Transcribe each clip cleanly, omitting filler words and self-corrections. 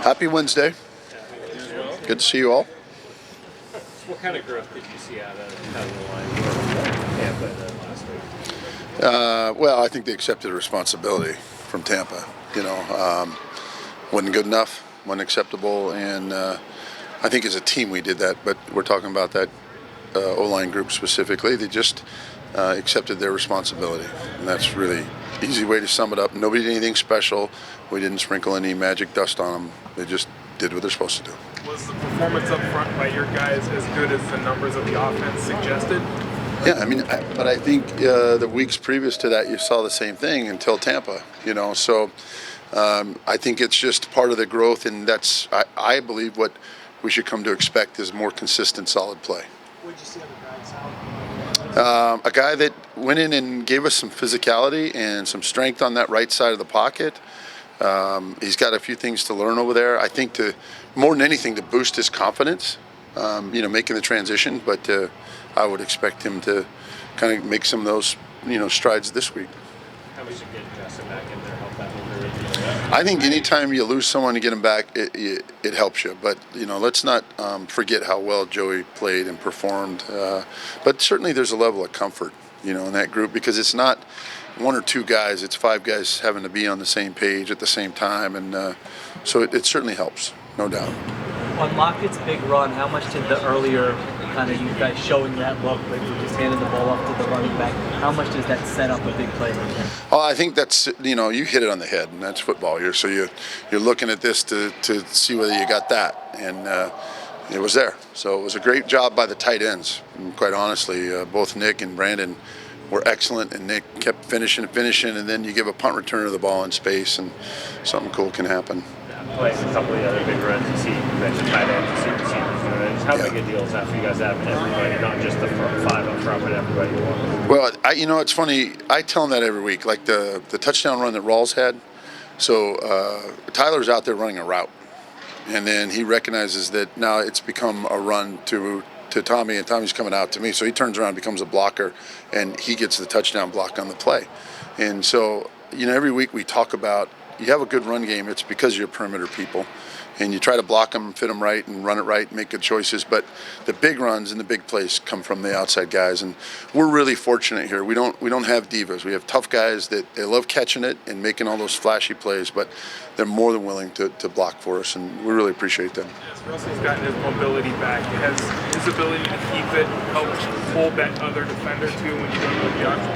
Happy Wednesday. Good to see you all. What kind of growth did you see out of the line from Tampa last week? Well, I think they accepted responsibility from Tampa. Wasn't good enough, wasn't acceptable, and I think as a team we did that. But we're talking about that O-line group specifically. They just accepted their responsibility, and that's really easy way to sum it up. Nobody did anything special. We didn't sprinkle any magic dust on them. They just did what they're supposed to do. Was the performance up front by your guys as good as the numbers of the offense suggested? Yeah, but I think the weeks previous to that you saw the same thing until Tampa. So I think it's just part of the growth, and that's I believe what we should come to expect is more consistent, solid play. What did you see on the right side? A guy that went in and gave us some physicality and some strength on that right side of the pocket. He's got a few things to learn over there. I think more than anything to boost his confidence, making the transition. But I would expect him to kind of make some of those, strides this week. How we should get Justin back in there, help that over. I think anytime you lose someone to get him back, it helps you. But let's not forget how well Joey played and performed. But certainly there's a level of comfort, in that group, because it's not one or two guys; it's five guys having to be on the same page at the same time, and so it certainly helps, no doubt. On Lockett's big run, how much did the earlier kind of you guys showing that look, like you just handed the ball off to the running back, how much does that set up a big play? Oh, I think that's, you hit it on the head, and that's football here. So you're looking at this to see whether you got that, and it was there. So it was a great job by the tight ends. And quite honestly, both Nick and Brandon were excellent, and Nick kept finishing, and then you give a punt return of the ball in space, and something cool can happen. Playing a couple of the other big runs, you see, you mentioned tight ends, you see receivers doing it. How big a deal is that for you guys to have everybody, not just the five up front, but everybody you want? Well, it's funny. I tell them that every week, like the touchdown run that Rawls had. So Tyler's out there running a route, and then he recognizes that now it's become a run to Tommy, and Tommy's coming out to me. So he turns around, becomes a blocker, and he gets the touchdown block on the play. And so, every week we talk about, you have a good run game, it's because of your perimeter people. And you try to block them, fit them right, and run it right, and make good choices. But the big runs and the big plays come from the outside guys, and we're really fortunate here. We don't have divas. We have tough guys that they love catching it and making all those flashy plays, but they're more than willing to block for us, and we really appreciate them. As Russell's gotten his mobility back, has his ability to keep it helped hold that other defender too when you don't know the option?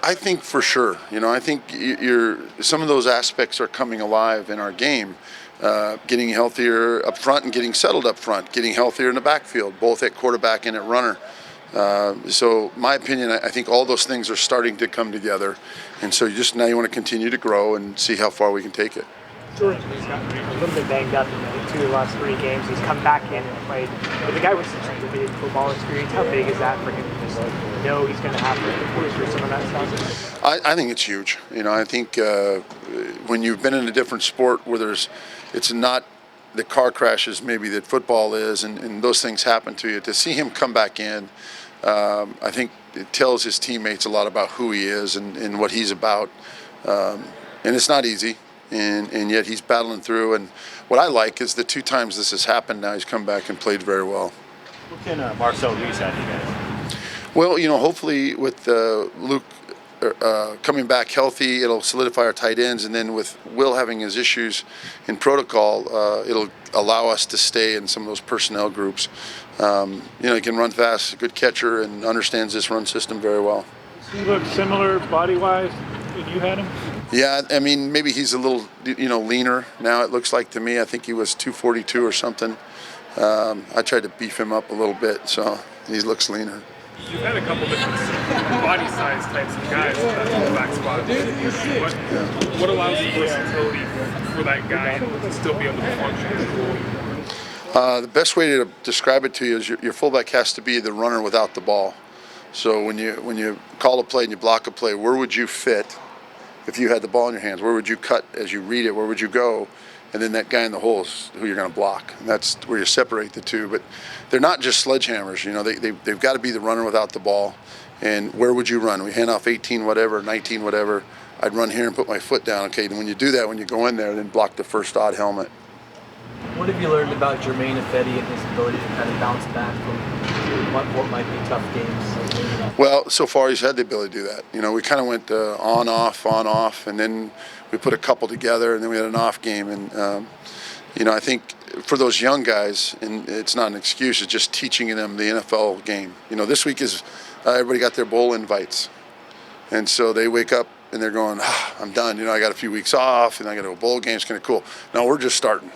I think for sure. I think some of those aspects are coming alive in our game. Getting healthier up front and getting settled up front, getting healthier in the backfield, both at quarterback and at runner. So my opinion, I think all those things are starting to come together. And so now you want to continue to grow and see how far we can take it. Jordan's gotten a little bit banged up in the last 3 games. He's come back in and played. But the guy with such a big football experience, how big is that for him to just know he's going to have to push through some of that stuff? I think it's huge. I think when you've been in a different sport where it's not the car crashes maybe that football is, and those things happen to you, to see him come back in, I think it tells his teammates a lot about who he is and what he's about. And it's not easy. And yet he's battling through. And what I like is the 2 times this has happened now, he's come back and played very well. What can Marcel Reese add you guys? Well, hopefully with Luke coming back healthy, it'll solidify our tight ends. And then with Will having his issues in protocol, it'll allow us to stay in some of those personnel groups. He can run fast, a good catcher, and understands this run system very well. He looks similar body-wise when you had him? Yeah, maybe he's a little, leaner now, it looks like to me. I think he was 242 or something. I tried to beef him up a little bit, so he looks leaner. You've had a couple different body size types of guys at that fullback spot. What allows the versatility for that guy to still be able to function? The best way to describe it to you is your fullback has to be the runner without the ball. So when you call a play and you block a play, where would you fit if you had the ball in your hands? Where would you cut as you read it? Where would you go? And then that guy in the hole is who you're going to block. And that's where you separate the two. But they're not just sledgehammers. They've got to be the runner without the ball. And where would you run? We hand off 18 whatever, 19 whatever. I'd run here and put my foot down. Okay, and when you do that, when you go in there, then block the first odd helmet. What have you learned about Jermaine Ifedi and his ability to kind of bounce back from what might be tough games? Well, so far he's had the ability to do that. You know, we kind of went on, off, and then we put a couple together, and then we had an off game. And, you know, I think for those young guys, and it's not an excuse, it's just teaching them the NFL game. You know, this week is everybody got their bowl invites. And so they wake up and they're going, I'm done. You know, I got a few weeks off, and I got to go bowl game. It's kind of cool. No, we're just starting.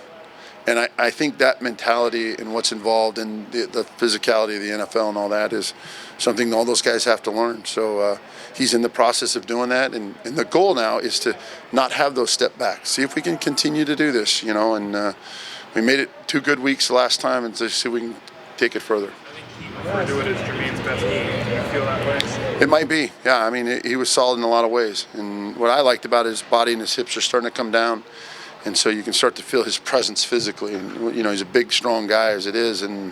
And I think that mentality and what's involved in the physicality of the NFL and all that is something all those guys have to learn. So he's in the process of doing that. And the goal now is to not have those step backs. See if we can continue to do this, you know. And we made it 2 good weeks last time, and see if we can take it further. Refer to it as Jermaine's best game. Do you feel that way? It might be, yeah. I mean, he was solid in a lot of ways. And what I liked about his body and his hips are starting to come down. And so you can start to feel his presence physically. And, you know, he's a big, strong guy as it is. And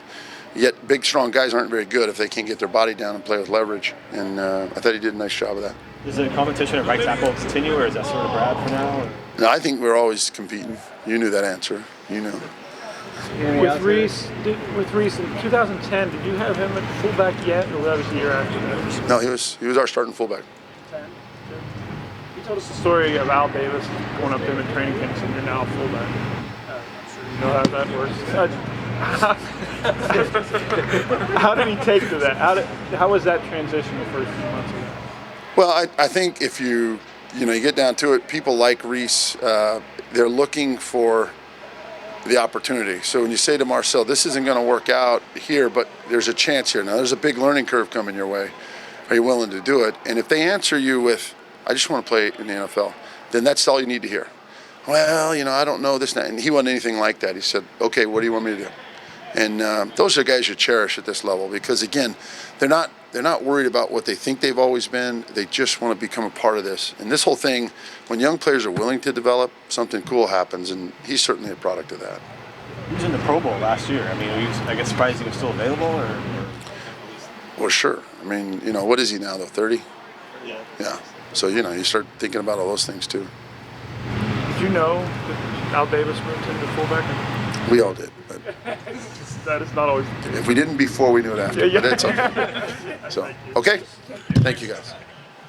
yet big, strong guys aren't very good if they can't get their body down and play with leverage. And I thought he did a nice job of that. Does the competition at right tackle continue, or is that sort of Brad for now? Or? No, I think we're always competing. You knew that answer. You knew. With Reese in 2010, did you have him at fullback yet, or that was the year after that? No, he was our starting fullback. You told us the story of Al Davis going up to him in training camp, and you're now a fullback. You know how that works. How did he take to that? How was that transition the first few months of that? Well, I think if you get down to it, people like Reese, they're looking for the opportunity. So when you say to Marcel, this isn't going to work out here, but there's a chance here. Now, there's a big learning curve coming your way. Are you willing to do it? And if they answer you with, I just want to play in the NFL, then that's all you need to hear. Well, you know, I don't know this. And he wasn't anything like that. He said, okay, what do you want me to do? And those are guys you cherish at this level because, again, they're not worried about what they think they've always been. They just want to become a part of this. And this whole thing, when young players are willing to develop, something cool happens, and he's certainly a product of that. He was in the Pro Bowl last year. I mean, I guess surprised he was still available, or? Well, sure. I mean, you know, what is he now, though, 30? Yeah. Yeah. So, you know, you start thinking about all those things, too. Did you know that Al Davis moved into fullback? We all did. But That is not always the case. if we didn't before, we knew it after. Yeah. But it's okay. So, okay. Thank you, guys.